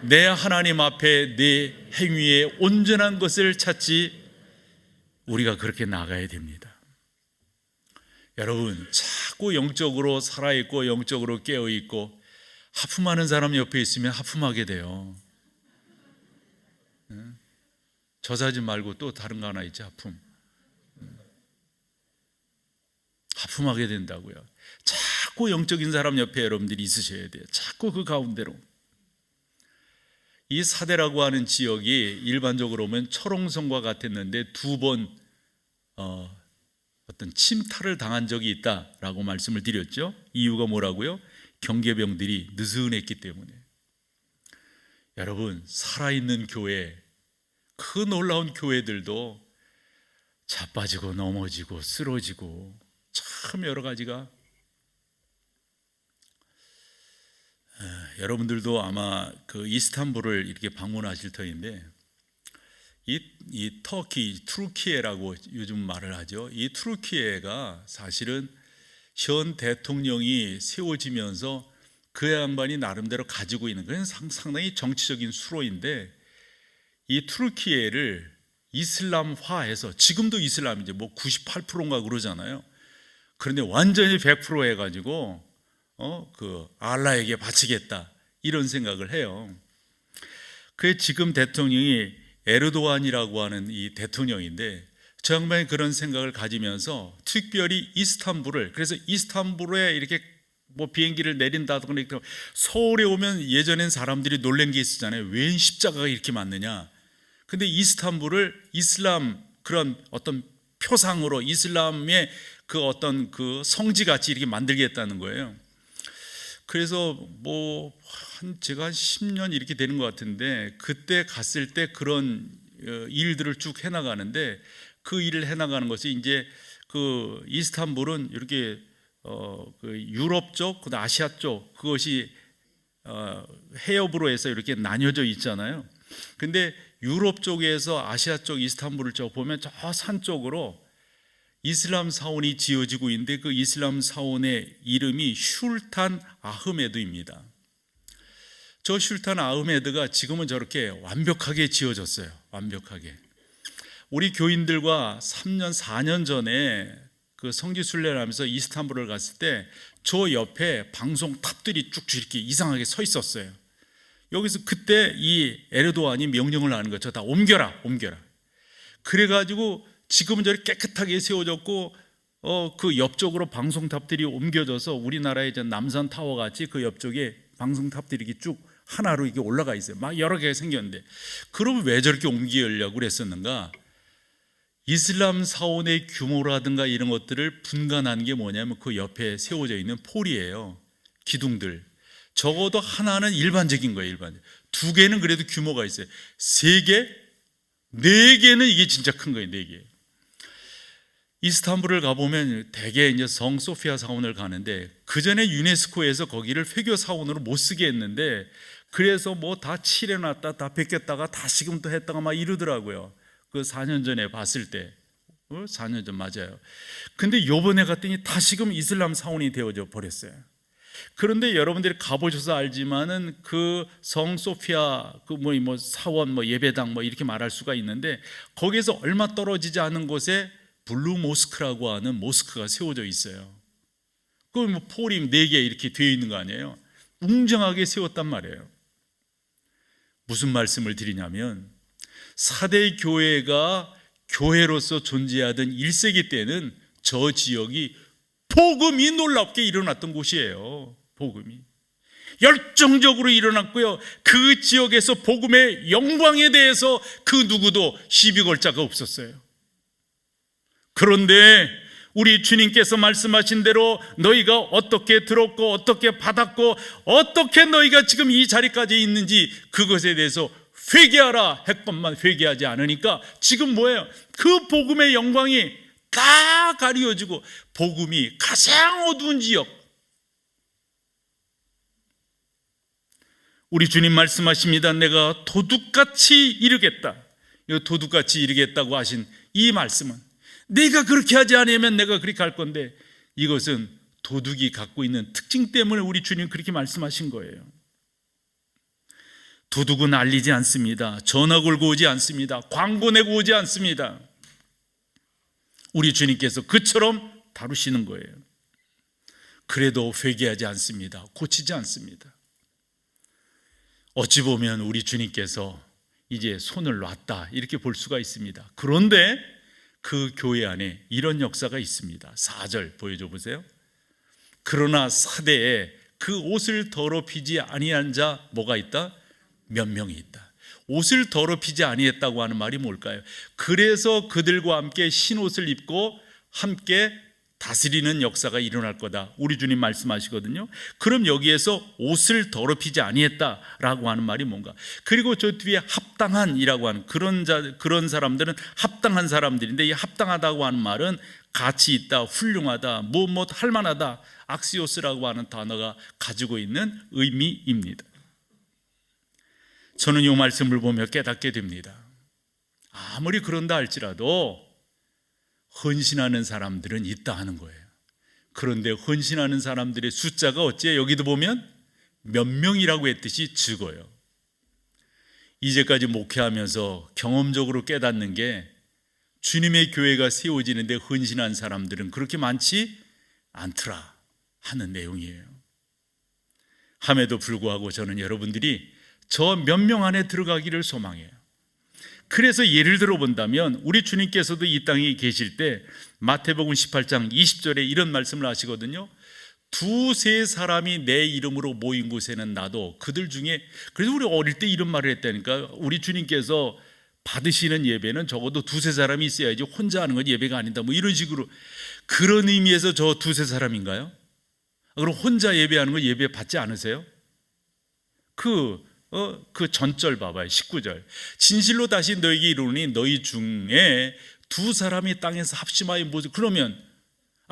S1: 내 하나님 앞에 네 행위에 온전한 것을 찾지. 우리가 그렇게 나가야 됩니다. 여러분, 자꾸 영적으로 살아있고 영적으로 깨어있고 하품하는 사람 옆에 있으면 하품하게 돼요. 저 사진 말고 또 다른 거 하나 있지, 하품. 하품하게 된다고요. 자꾸 영적인 사람 옆에 여러분들이 있으셔야 돼요. 자꾸 그 가운데로. 이 사대라고 하는 지역이 일반적으로 보면 철옹성과 같았는데 두 번 어떤 침탈을 당한 적이 있다라고 말씀을 드렸죠. 이유가 뭐라고요? 경계병들이 느슨했기 때문에. 여러분, 살아있는 교회, 그 놀라운 교회들도 자빠지고 넘어지고 쓰러지고 참 여러 가지가. 여러분들도 아마 그 이스탄불을 이렇게 방문하실 터인데, 이 터키, 투르키예라고 요즘 말을 하죠. 이 투르키예가 사실은 현 대통령이 세워지면서 그 양반이 나름대로 가지고 있는 건 상당히 정치적인 수로인데, 이 투르키예를 이슬람화해서, 지금도 이슬람이죠. 98%인가 그러잖아요. 그런데 완전히 100% 해가지고 그 알라에게 바치겠다 이런 생각을 해요. 그 지금 대통령이 에르도안이라고 하는 이 대통령인데, 저 양반이 그런 생각을 가지면서 특별히 이스탄불을, 그래서 이스탄불에 이렇게 비행기를 내린다든가 서울에 오면 예전엔 사람들이 놀란 게 있었잖아요. 왜 십자가가 이렇게 많느냐. 근데 이스탄불을 이슬람 그런 어떤 표상으로, 이슬람의 그 어떤 그 성지같이 이렇게 만들겠다는 거예요. 그래서 제가 한 10년 이렇게 되는 것 같은데, 그때 갔을 때 그런 일들을 쭉 해나가는데, 그 일을 해나가는 것이 이제 그 이스탄불은 이렇게 그 유럽 쪽, 그 아시아 쪽, 그것이 해협으로 해서 이렇게 나뉘어져 있잖아요. 근데 유럽 쪽에서 아시아 쪽 이스탄불을 쭉 보면 저 산 쪽으로 이슬람 사원이 지어지고 있는데 그 이슬람 사원의 이름이 슐탄 아흐메드입니다. 저 슐탄 아흐메드가 지금은 저렇게 완벽하게 지어졌어요. 완벽하게. 우리 교인들과 3년 4년 전에 그 성지 순례를 하면서 이스탄불을 갔을 때 저 옆에 방송 탑들이 쭉쭉 이렇게 이상하게 서 있었어요. 여기서 그때 이 에르도안이 명령을 하는 거죠. 다 옮겨라. 그래가지고 지금은 저렇게 깨끗하게 세워졌고 그 옆쪽으로 방송탑들이 옮겨져서 우리나라의 이제 남산 타워 같이 그 옆쪽에 방송탑들이 이렇게 쭉 하나로 이게 올라가 있어요. 막 여러 개가 생겼는데, 그러면 왜 저렇게 옮기려고 그랬었는가? 이슬람 사원의 규모라든가 이런 것들을 분간하는 게 뭐냐면 그 옆에 세워져 있는 폴이에요. 기둥들. 적어도 하나는 일반적인 거예요. 두 개는 그래도 규모가 있어요. 세 개, 네 개는 이게 진짜 큰 거예요. 네 개. 이스탄불을 가보면 대개 이제 성 소피아 사원을 가는데, 그 전에 유네스코에서 거기를 회교 사원으로 못 쓰게 했는데, 그래서 뭐 다 칠해놨다 다 벗겼다가 다시금 또 했다가 막 이러더라고요. 그 4년 전에 봤을 때. 4년 전 맞아요. 근데 요번에 갔더니 다시금 이슬람 사원이 되어져 버렸어요. 그런데 여러분들이 가보셔서 알지만은 그 성 소피아 그 뭐 사원 뭐 예배당 뭐 이렇게 말할 수가 있는데, 거기에서 얼마 떨어지지 않은 곳에 블루 모스크라고 하는 모스크가 세워져 있어요. 그 뭐 폴이 4개 이렇게 되어 있는 거 아니에요. 웅장하게 세웠단 말이에요. 무슨 말씀을 드리냐면, 4대 교회가 교회로서 존재하던 1세기 때는 저 지역이 복음이 놀랍게 일어났던 곳이에요. 복음이 열정적으로 일어났고요, 그 지역에서 복음의 영광에 대해서 그 누구도 시비 걸 자가 없었어요. 그런데 우리 주님께서 말씀하신 대로 너희가 어떻게 들었고 어떻게 받았고 어떻게 너희가 지금 이 자리까지 있는지 그것에 대해서 회개하라 했건만 회개하지 않으니까 지금 뭐예요? 그 복음의 영광이 다 가려지고 복음이 가장 어두운 지역, 우리 주님 말씀하십니다. 내가 도둑같이 이르겠다. 이 도둑같이 이르겠다고 하신 이 말씀은 내가 그렇게 하지 않으면 내가 그렇게 할 건데, 이것은 도둑이 갖고 있는 특징 때문에 우리 주님 그렇게 말씀하신 거예요. 도둑은 알리지 않습니다. 전화 걸고 오지 않습니다. 광고 내고 오지 않습니다. 우리 주님께서 그처럼 다루시는 거예요. 그래도 회개하지 않습니다. 고치지 않습니다. 어찌 보면 우리 주님께서 이제 손을 놨다 이렇게 볼 수가 있습니다. 그런데 그 교회 안에 이런 역사가 있습니다. 4절 보여줘 보세요. 그러나 사대에 그 옷을 더럽히지 아니한 자 뭐가 있다? 몇 명이 있다. 옷을 더럽히지 아니했다고 하는 말이 뭘까요? 그래서 그들과 함께 흰옷을 입고 함께 다스리는 역사가 일어날 거다. 우리 주님 말씀하시거든요. 그럼 여기에서 옷을 더럽히지 아니했다라고 하는 말이 뭔가? 그리고 저 뒤에 합당한이라고 하는 그런 사람들은 합당한 사람들인데, 이 합당하다고 하는 말은 가치 있다, 훌륭하다, 뭐 할 만하다, 악시오스라고 하는 단어가 가지고 있는 의미입니다. 저는 이 말씀을 보며 깨닫게 됩니다. 아무리 그런다 할지라도 헌신하는 사람들은 있다 하는 거예요. 그런데 헌신하는 사람들의 숫자가 어찌 여기도 보면 몇 명이라고 했듯이 적어요. 이제까지 목회하면서 경험적으로 깨닫는 게, 주님의 교회가 세워지는데 헌신한 사람들은 그렇게 많지 않더라 하는 내용이에요. 함에도 불구하고 저는 여러분들이 저 몇 명 안에 들어가기를 소망해요. 그래서 예를 들어 본다면 우리 주님께서도 이 땅에 계실 때 마태복음 18장 20절에 이런 말씀을 하시거든요. 2-3 사람이 내 이름으로 모인 곳에는 나도 그들 중에, 그래서 우리 어릴 때 이런 말을 했다니까. 우리 주님께서 받으시는 예배는 적어도 2-3 사람이 있어야지 혼자 하는 건 예배가 아니다, 뭐 이런 식으로. 그런 의미에서 저 2-3 사람인가요? 그럼 혼자 예배하는 거 예배 받지 않으세요? 그 전절 봐봐요. 19절. 진실로 다시 너희에게 이르노니 너희 중에 2 사람이 땅에서 합심하여 모두, 그러면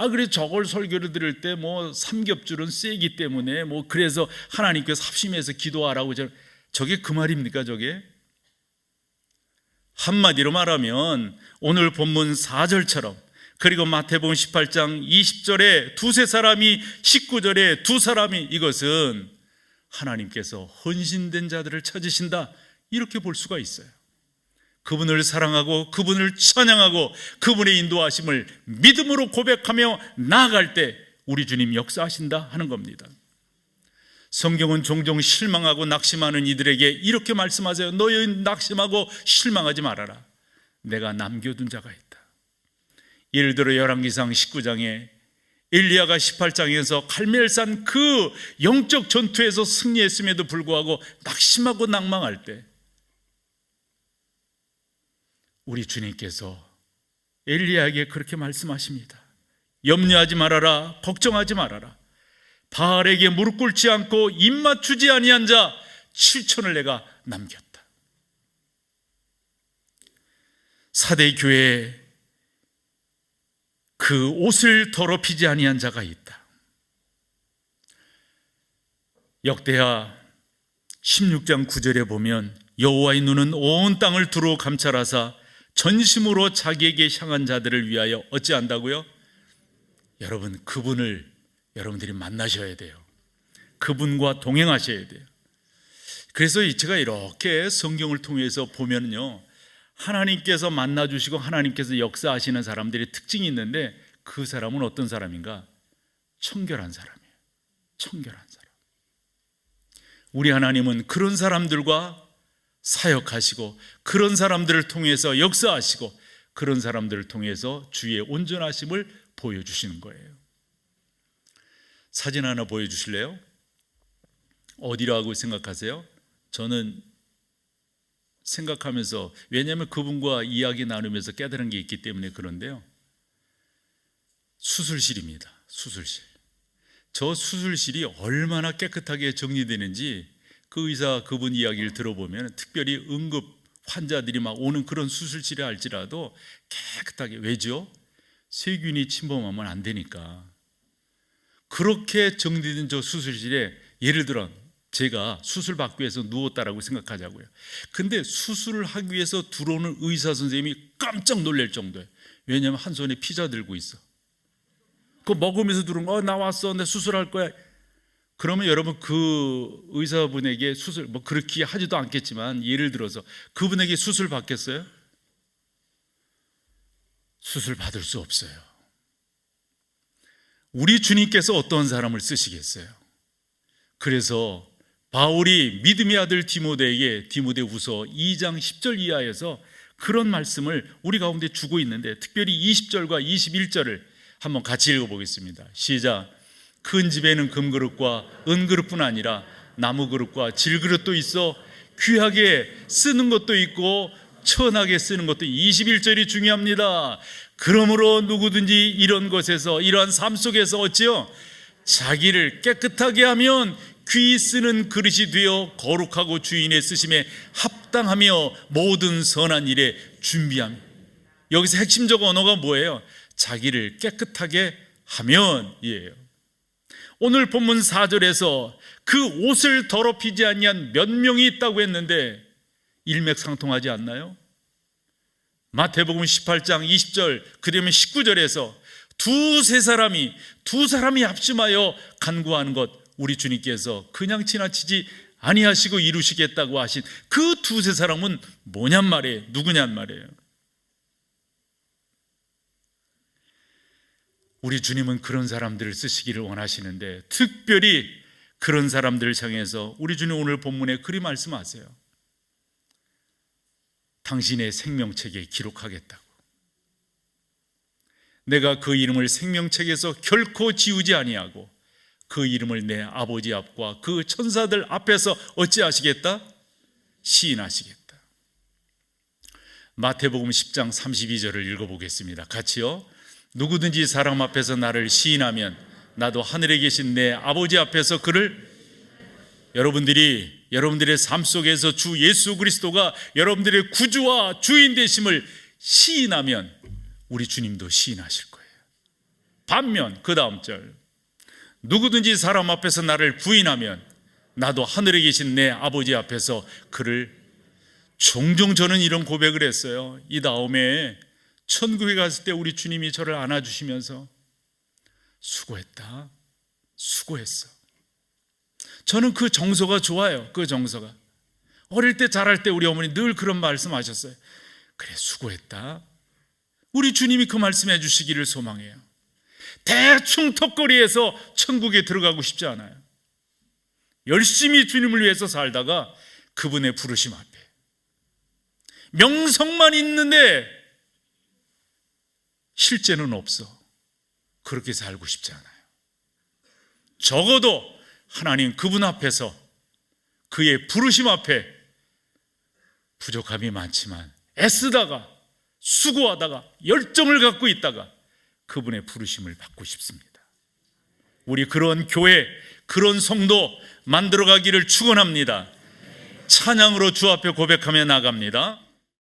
S1: 그래 저걸 설교를 들을 때 뭐 삼겹줄은 세기 때문에 뭐 그래서 하나님께서 합심해서 기도하라고, 저게 그 말입니까? 저게 한마디로 말하면 오늘 본문 4절처럼 그리고 마태복음 18장 20절에 두세 사람이, 19절에 두 사람이, 이것은 하나님께서 헌신된 자들을 찾으신다, 이렇게 볼 수가 있어요. 그분을 사랑하고 그분을 찬양하고 그분의 인도하심을 믿음으로 고백하며 나아갈 때 우리 주님 역사하신다 하는 겁니다. 성경은 종종 실망하고 낙심하는 이들에게 이렇게 말씀하세요. 너희 낙심하고 실망하지 말아라. 내가 남겨둔 자가 있다. 예를 들어 열왕기상 19장에 엘리야가 18장에서 갈멜산 그 영적 전투에서 승리했음에도 불구하고 낙심하고 낭망할 때 우리 주님께서 엘리야에게 그렇게 말씀하십니다. 염려하지 말아라, 걱정하지 말아라. 바알에게 무릎 꿇지 않고 입 맞추지 아니한 자 7천을 내가 남겼다. 사대 교회에 그 옷을 더럽히지 아니한 자가 있다. 역대하 16장 9절에 보면 여호와의 눈은 온 땅을 두루 감찰하사 전심으로 자기에게 향한 자들을 위하여 어찌한다고요? 여러분, 그분을 여러분들이 만나셔야 돼요. 그분과 동행하셔야 돼요. 그래서 제가 이렇게 성경을 통해서 보면요, 하나님께서 만나주시고 하나님께서 역사하시는 사람들의 특징이 있는데, 그 사람은 어떤 사람인가? 청결한 사람이에요. 청결한 사람. 우리 하나님은 그런 사람들과 사역하시고 그런 사람들을 통해서 역사하시고 그런 사람들을 통해서 주의 온전하심을 보여주시는 거예요. 사진 하나 보여주실래요? 어디라고 생각하세요? 저는 생각하면서, 왜냐하면 그분과 이야기 나누면서 깨달은 게 있기 때문에 그런데요, 수술실입니다. 수술실. 저 수술실이 얼마나 깨끗하게 정리되는지 그 의사 그분 이야기를 들어보면, 특별히 응급 환자들이 막 오는 그런 수술실에 할지라도 깨끗하게. 왜죠? 세균이 침범하면 안 되니까. 그렇게 정리된 저 수술실에, 예를 들어 제가 수술 받기 위해서 누웠다라고 생각하자고요. 근데 수술을 하기 위해서 들어오는 의사 선생님이 깜짝 놀랄 정도예요. 왜냐하면 한 손에 피자 들고 있어. 그거 먹으면서 들어온 거, 나왔어, 내 수술할 거야. 그러면 여러분, 그 의사분에게 수술, 뭐 그렇게 하지도 않겠지만, 예를 들어서 그분에게 수술 받겠어요? 수술 받을 수 없어요. 우리 주님께서 어떤 사람을 쓰시겠어요? 그래서 바울이 믿음의 아들 디모데에게 디모데후서 2장 10절 이하에서 그런 말씀을 우리 가운데 주고 있는데, 특별히 20절과 21절을 한번 같이 읽어보겠습니다. 시작. 큰 집에는 금그릇과 은그릇뿐 아니라 나무그릇과 질그릇도 있어 귀하게 쓰는 것도 있고 천하게 쓰는 것도. 21절이 중요합니다. 그러므로 누구든지 이런 것에서, 이러한 삶 속에서 어찌요? 자기를 깨끗하게 하면 귀 쓰는 그릇이 되어 거룩하고 주인의 쓰심에 합당하며 모든 선한 일에 준비하며. 여기서 핵심적 언어가 뭐예요? 자기를 깨끗하게 하면 이에요. 오늘 본문 4절에서 그 옷을 더럽히지 아니한 몇 명이 있다고 했는데 일맥상통하지 않나요? 마태복음 18장 20절, 그다음에 19절에서 두세 사람이 합심하여 간구하는 것, 우리 주님께서 그냥 지나치지 아니하시고 이루시겠다고 하신 그 두세 사람은 뭐냔 말이에요? 누구냔 말이에요? 우리 주님은 그런 사람들을 쓰시기를 원하시는데, 특별히 그런 사람들을 향해서 우리 주님 오늘 본문에 그리 말씀하세요. 당신의 생명책에 기록하겠다고. 내가 그 이름을 생명책에서 결코 지우지 아니하고 그 이름을 내 아버지 앞과 그 천사들 앞에서 어찌하시겠다? 시인하시겠다. 마태복음 10장 32절을 읽어보겠습니다. 같이요. 누구든지 사람 앞에서 나를 시인하면 나도 하늘에 계신 내 아버지 앞에서 그를. 여러분들의 삶 속에서 주 예수 그리스도가 여러분들의 구주와 주인 되심을 시인하면 우리 주님도 시인하실 거예요. 반면 그 다음 절, 누구든지 사람 앞에서 나를 부인하면 나도 하늘에 계신 내 아버지 앞에서 그를. 종종 저는 이런 고백을 했어요. 이 다음에 천국에 갔을 때 우리 주님이 저를 안아주시면서 수고했다, 수고했어. 저는 그 정서가 좋아요. 그 정서가. 어릴 때 자랄 때 우리 어머니 늘 그런 말씀하셨어요. 그래, 수고했다. 우리 주님이 그 말씀해 주시기를 소망해요. 대충 턱걸이에서 천국에 들어가고 싶지 않아요. 열심히 주님을 위해서 살다가 그분의 부르심 앞에 명성만 있는데 실제는 없어. 그렇게 살고 싶지 않아요. 적어도 하나님 그분 앞에서 그의 부르심 앞에 부족함이 많지만 애쓰다가 수고하다가 열정을 갖고 있다가 그분의 부르심을 받고 싶습니다. 우리 그런 교회, 그런 성도 만들어가기를 축원합니다. 찬양으로 주 앞에 고백하며 나갑니다.